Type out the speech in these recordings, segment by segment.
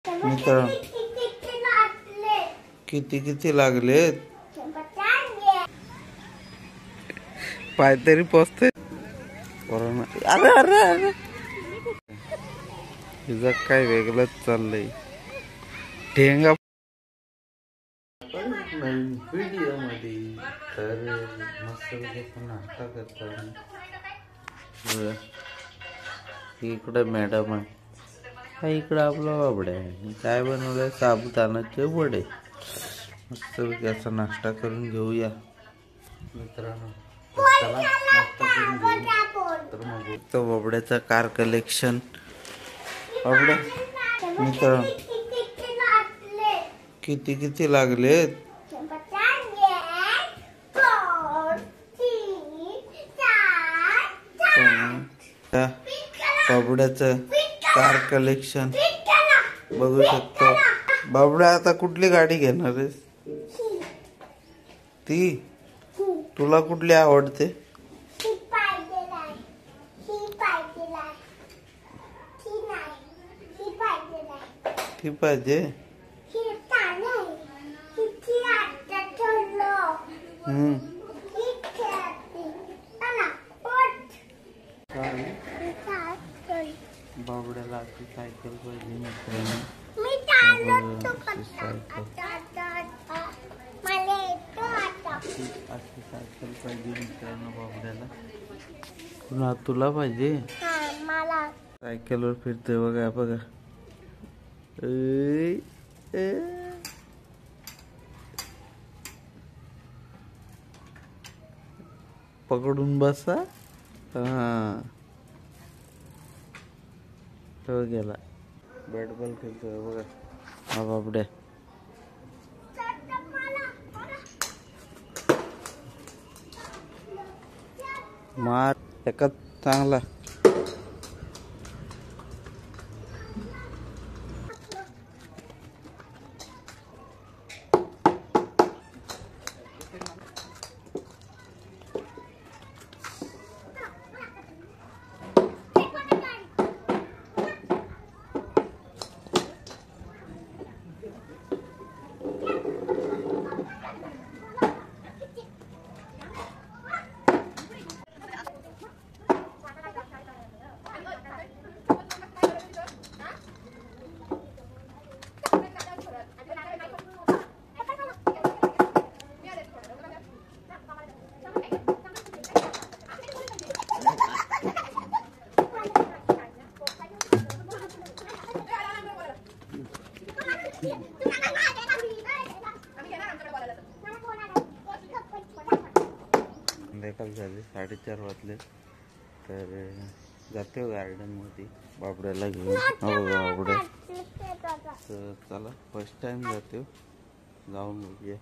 मित्र किती किती लागलेत पाय तरी पोचते. अरे अरे अरे तुझं काय वेगळंच चाललंय. ठेंगा व्हिडिओ मध्ये तर मस्त नाश्ता करतात. इकडे मॅडम आहे, इकडं आपला बाबड्या आहे. काय बनवलंय? साबुदाण्याचे वडे. मस्त असा नाश्ता करून घेऊया मित्रांनो. चला नाश्ता करून घेऊ. तर मग तो बाबड्याचा कार कलेक्शन. बाबड्या मित्र किती किती लागलेत? बाबड्याचं कार कलेक्शन बघू शकतो. बाबड्या आता कुठली गाडी घेणार आहेस? ती तुला कुठली आवडते? ती पाहिजे. बाबड्याला अशी सायकल पाहिजे मित्रांनो. अशी सायकल पाहिजे मित्रांनो बाबड्याला. पुन्हा तुला पाहिजे? सायकलवर फिरतोय बघा बघा. पकडून बसा. हा तो गेला. बॅट बॉल खेळतोय बघा हा बाबड्या. मार एकच चांगला. संध्याकाळ झाली, 4:30 वाजले. तर जाते गार्डन मध्ये बाबड्याला घेऊन. बाबड्या तर चला फर्स्ट टाइम जाते, जाऊन बघूया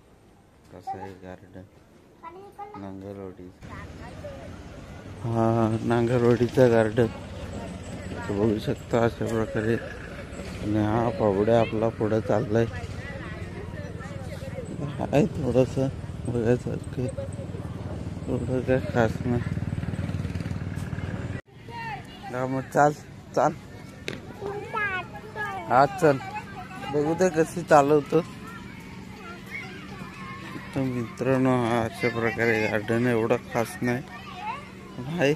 कसं आहे गार्डन. नांगरवाडी. हा नांगरवाडीचा गार्डन बघू शकता अशा प्रकारे. आणि हा बाबड्या आपला पुढे चाललाय. आहे थोडस बघायसारखं, थोडं काय खास नाही. मग चाल चाल. हा चल बघू दे कशी चालवतो. तर मित्रांनो अशा प्रकारे गार्डन एवढं खास नाही. हाय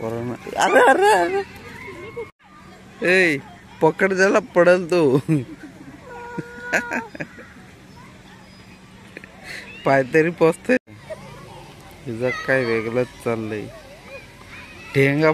अरे अरे अरे ए पकड त्याला, पडल तो. पाय तरी पोचते. तुझं काय वेगळंच चाललंय. ठेंगा